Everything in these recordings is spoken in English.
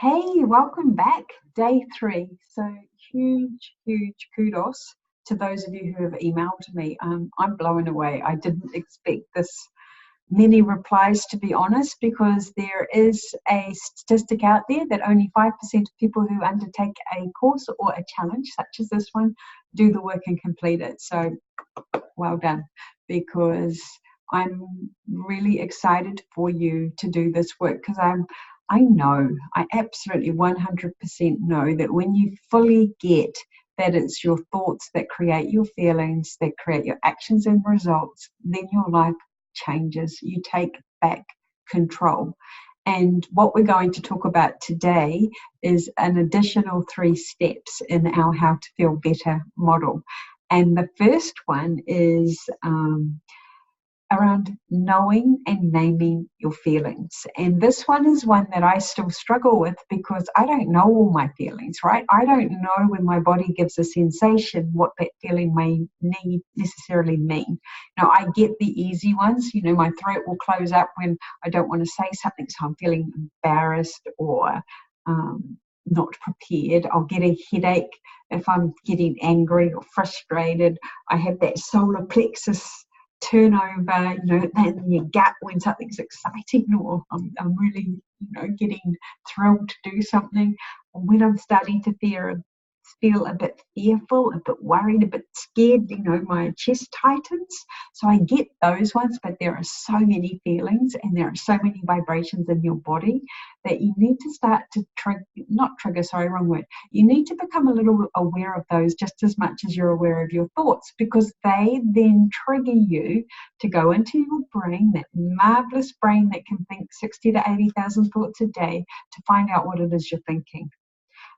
Hey, welcome back. Day 3. So huge kudos to those of you who have emailed me. I'm blown away. I didn't expect this many replies, to be honest, because there is a statistic out there that only 5% of people who undertake a course or a challenge such as this one do the work and complete it. So well done, because I'm really excited for you to do this work, because I absolutely 100% know that when you fully get that it's your thoughts that create your feelings, that create your actions and results, then your life changes. You take back control. And what we're going to talk about today is an additional 3 steps in our How to Feel Better model. And the first one is around knowing and naming your feelings. And this one is one that I still struggle with, because I don't know all my feelings, right? I don't know when my body gives a sensation what that feeling may necessarily mean. Now, I get the easy ones. My throat will close up when I don't want to say something, so I'm feeling embarrassed or not prepared. I'll get a headache if I'm getting angry or frustrated. I have that solar plexus turnover, in your gut when something's exciting, or I'm really, getting thrilled to do something. When I'm starting to feel a bit fearful, a bit worried, a bit scared, my chest tightens. So I get those ones, but there are so many feelings and there are so many vibrations in your body that you need to start to you need to become a little aware of those just as much as you're aware of your thoughts, because they then trigger you to go into your brain, that marvelous brain that can think 60 to 80,000 thoughts a day, to find out what it is you're thinking.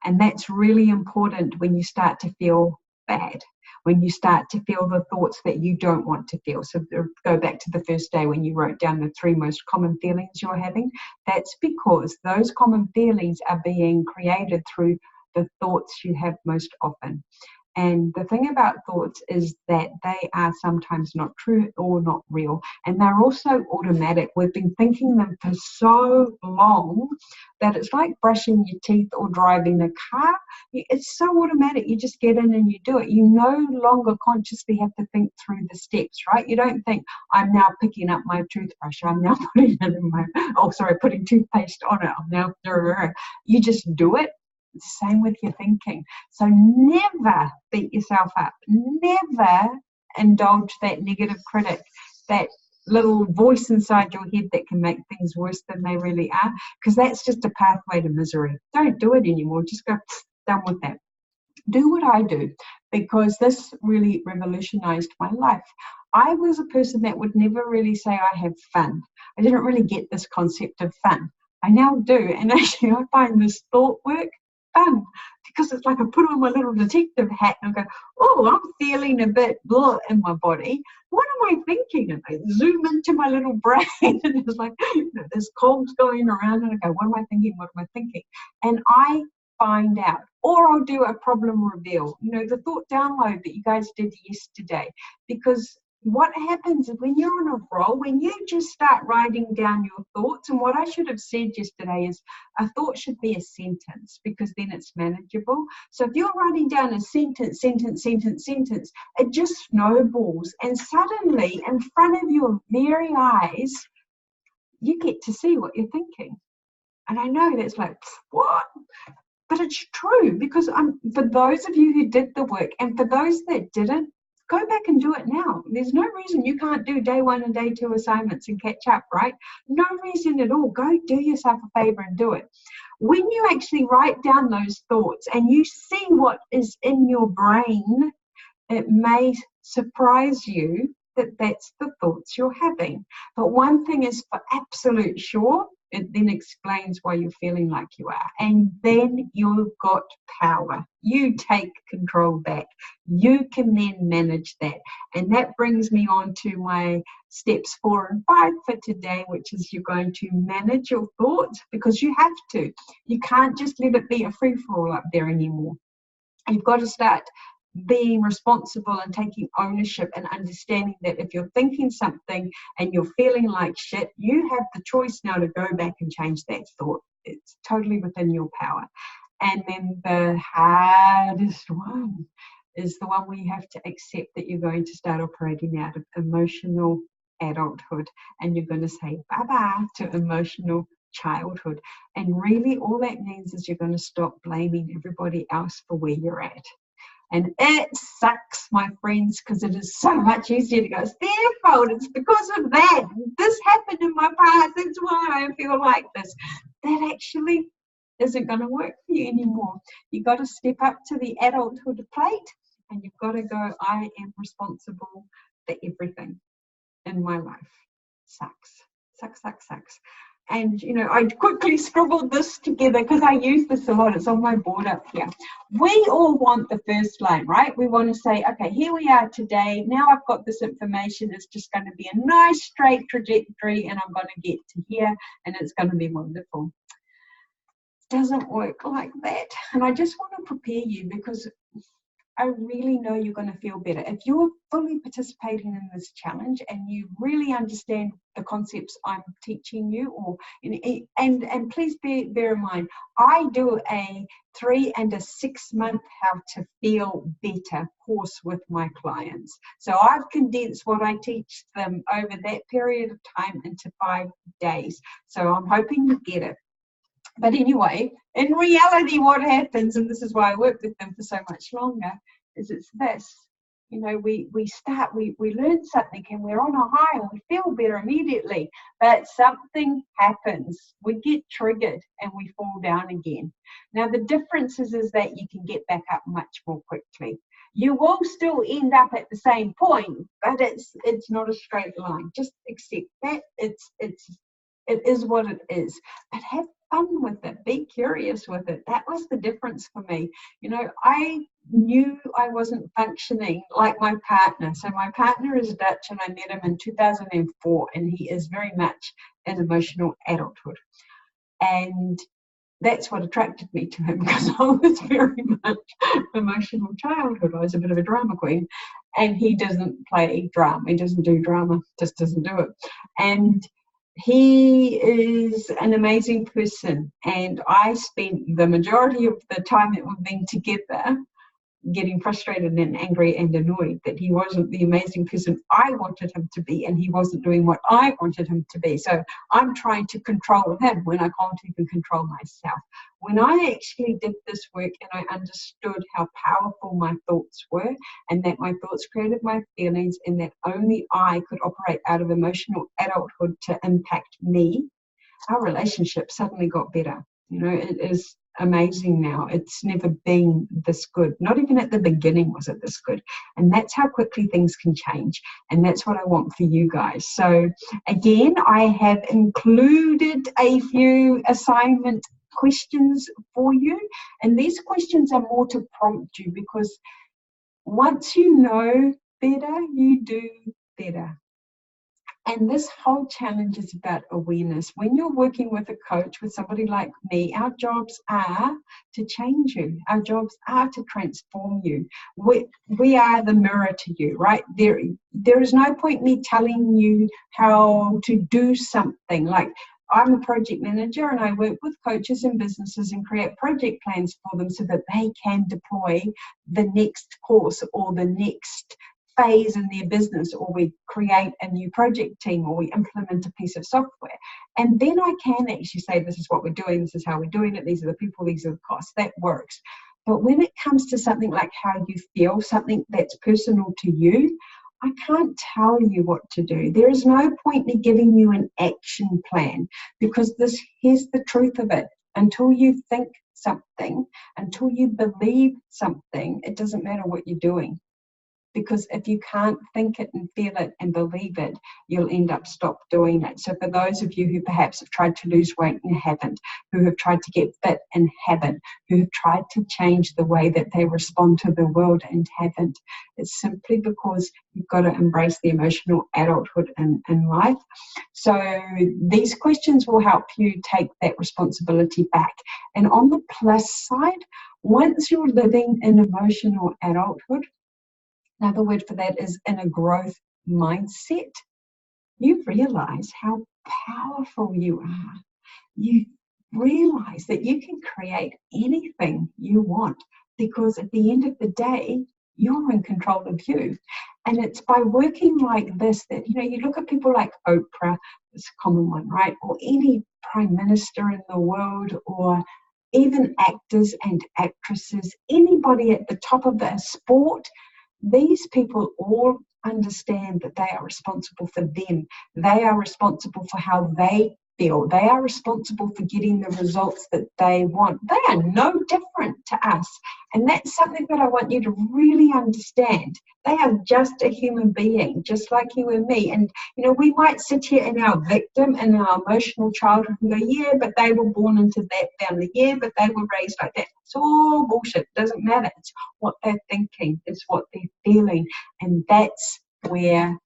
And that's really important when you start to feel bad, when you start to feel the thoughts that you don't want to feel. So go back to the first day when you wrote down the 3 most common feelings you're having. That's because those common feelings are being created through the thoughts you have most often. And the thing about thoughts is that they are sometimes not true or not real. And they're also automatic. We've been thinking them for so long that it's like brushing your teeth or driving a car. It's so automatic. You just get in and you do it. You no longer consciously have to think through the steps, right? You don't think, I'm now picking up my toothbrush. I'm now putting toothpaste on it. You just do it. Same with your thinking. So never beat yourself up. Never indulge that negative critic, that little voice inside your head that can make things worse than they really are, because that's just a pathway to misery. Don't do it anymore. Just go, done with that. Do what I do, because this really revolutionized my life. I was a person that would never really say I have fun. I didn't really get this concept of fun. I now do. And actually, I find this thought work fun, because it's like I put on my little detective hat and I go, oh, I'm feeling a bit blah in my body. What am I thinking? And I zoom into my little brain and it's like, there's cogs going around, and I go, what am I thinking? What am I thinking? And I find out. Or I'll do a problem reveal, the thought download that you guys did yesterday. Because what happens when you're on a roll, when you just start writing down your thoughts, and what I should have said yesterday is a thought should be a sentence, because then it's manageable. So if you're writing down a sentence, it just snowballs, and suddenly in front of your very eyes, you get to see what you're thinking. And I know that's like, what? But it's true, because for those of you who did the work, and for those that didn't, go back and do it now. There's no reason you can't do day 1 and day 2 assignments and catch up, right? No reason at all. Go do yourself a favor and do it. When you actually write down those thoughts and you see what is in your brain, it may surprise you that that's the thoughts you're having. But one thing is for absolute sure, it then explains why you're feeling like you are. And then you've got power. You take control back. You can then manage that. And that brings me on to my steps 4 and 5 for today, which is you're going to manage your thoughts, because you have to. You can't just let it be a free-for-all up there anymore. You've got to start being responsible and taking ownership, and understanding that if you're thinking something and you're feeling like shit, you have the choice now to go back and change that thought. It's totally within your power. And then the hardest one is the one where you have to accept that you're going to start operating out of emotional adulthood, and you're going to say bye-bye to emotional childhood. And really all that means is you're going to stop blaming everybody else for where you're at. And it sucks, my friends, because it is so much easier to go, it's their fault, it's because of that. This happened in my past, that's why I feel like this. That actually isn't going to work for you anymore. You've got to step up to the adulthood plate, and you've got to go, I am responsible for everything in my life. Sucks. And, you know, I quickly scribbled this together because I use this a lot. It's on my board up here. We all want the first line, right? We want to say, okay, here we are today. Now I've got this information. It's just going to be a nice straight trajectory, and I'm going to get to here, and it's going to be wonderful. It doesn't work like that. And I just want to prepare you, because I really know you're going to feel better. If you're fully participating in this challenge and you really understand the concepts I'm teaching you, or and please bear in mind, I do a 3 and a 6 month how to feel better course with my clients. So I've condensed what I teach them over that period of time into 5 days. So I'm hoping you get it. But anyway, in reality, what happens, and this is why I work with them for so much longer, is it's this. You know, we learn something and we're on a high and we feel better immediately, but something happens. We get triggered and we fall down again. Now, the difference is that you can get back up much more quickly. You will still end up at the same point, but it's not a straight line. Just accept that it is what it is. But have fun with it. Be curious with it. That was the difference for me. You know, I knew I wasn't functioning like my partner. So my partner is Dutch, and I met him in 2004, and he is very much in emotional adulthood. And that's what attracted me to him, because I was very much emotional childhood. I was a bit of a drama queen, and he doesn't play drama. He doesn't do drama, just doesn't do it. And he is an amazing person, and I spent the majority of the time that we've been together getting frustrated and angry and annoyed that he wasn't the amazing person I wanted him to be, and he wasn't doing what I wanted him to be. So I'm trying to control him when I can't even control myself. When I actually did this work and I understood how powerful my thoughts were, and that my thoughts created my feelings, and that only I could operate out of emotional adulthood to impact me, our relationship suddenly got better. You know, it is amazing now. It's never been this good. Not even at the beginning was it this good. And that's how quickly things can change. And that's what I want for you guys. So again, I have included a few assignment questions for you. And these questions are more to prompt you, because once you know better, you do better. And this whole challenge is about awareness. When you're working with a coach, with somebody like me, our jobs are to change you. Our jobs are to transform you. We are the mirror to you, right? There is no point me telling you how to do something. Like, I'm a project manager, and I work with coaches and businesses and create project plans for them so that they can deploy the next course or the next phase in their business, or we create a new project team, or we implement a piece of software. And then I can actually say, this is what we're doing, this is how we're doing it, these are the people, these are the costs. That works. But when it comes to something like how you feel, something that's personal to you, I can't tell you what to do. There is no point in giving you an action plan, because here's the truth of it. Until you think something, until you believe something, it doesn't matter what you're doing. Because if you can't think it and feel it and believe it, you'll end up stop doing it. So for those of you who perhaps have tried to lose weight and haven't, who have tried to get fit and haven't, who have tried to change the way that they respond to the world and haven't, it's simply because you've got to embrace the emotional adulthood in life. So these questions will help you take that responsibility back. And on the plus side, once you're living in emotional adulthood, another word for that is in a growth mindset, you realize how powerful you are. You realize that you can create anything you want, because at the end of the day, you're in control of you. And it's by working like this that, you look at people like Oprah, it's a common one, right? Or any prime minister in the world, or even actors and actresses, anybody at the top of their sport. These people all understand that they are responsible for them. They are responsible for how they feel. They are responsible for getting the results that they want. They are no different to us. And that's something that I want you to really understand. They are just a human being, just like you and me. And, we might sit here in our victim and our emotional childhood and go, yeah, but they were born into that family. Yeah, but they were raised like that. It's all bullshit. It doesn't matter. It's what they're thinking. It's what they're feeling. And that's where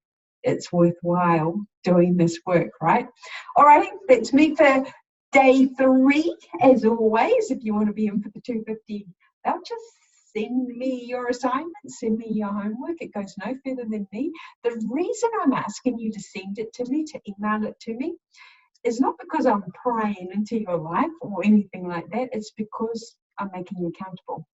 it's worthwhile doing this work, right? All right, that's me for day 3. As always, if you want to be in for the 250 vouchers, send me your assignment, send me your homework. It goes no further than me. The reason I'm asking you to send it to me, to email it to me, is not because I'm prying into your life or anything like that. It's because I'm making you accountable.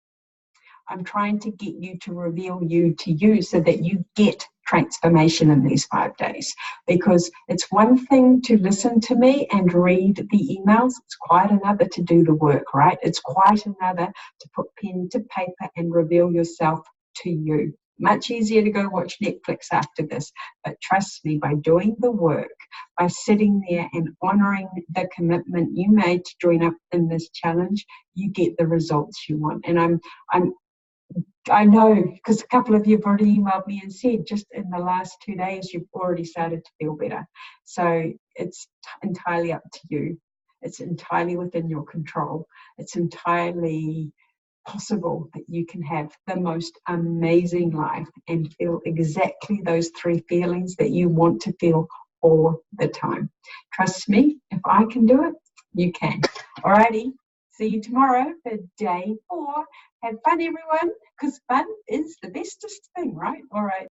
I'm trying to get you to reveal you to you so that you get transformation in these 5 days. Because it's one thing to listen to me and read the emails. It's quite another to do the work, right? It's quite another to put pen to paper and reveal yourself to you. Much easier to go watch Netflix after this. But trust me, by doing the work, by sitting there and honoring the commitment you made to join up in this challenge, you get the results you want. And I know, because a couple of you have already emailed me and said just in the last 2 days you've already started to feel better. So it's entirely up to you. It's entirely within your control. It's entirely possible that you can have the most amazing life and feel exactly those 3 feelings that you want to feel all the time. Trust me, if I can do it, you can. Alrighty. See you tomorrow for day 4. Have fun, everyone, because fun is the bestest thing, right? All right.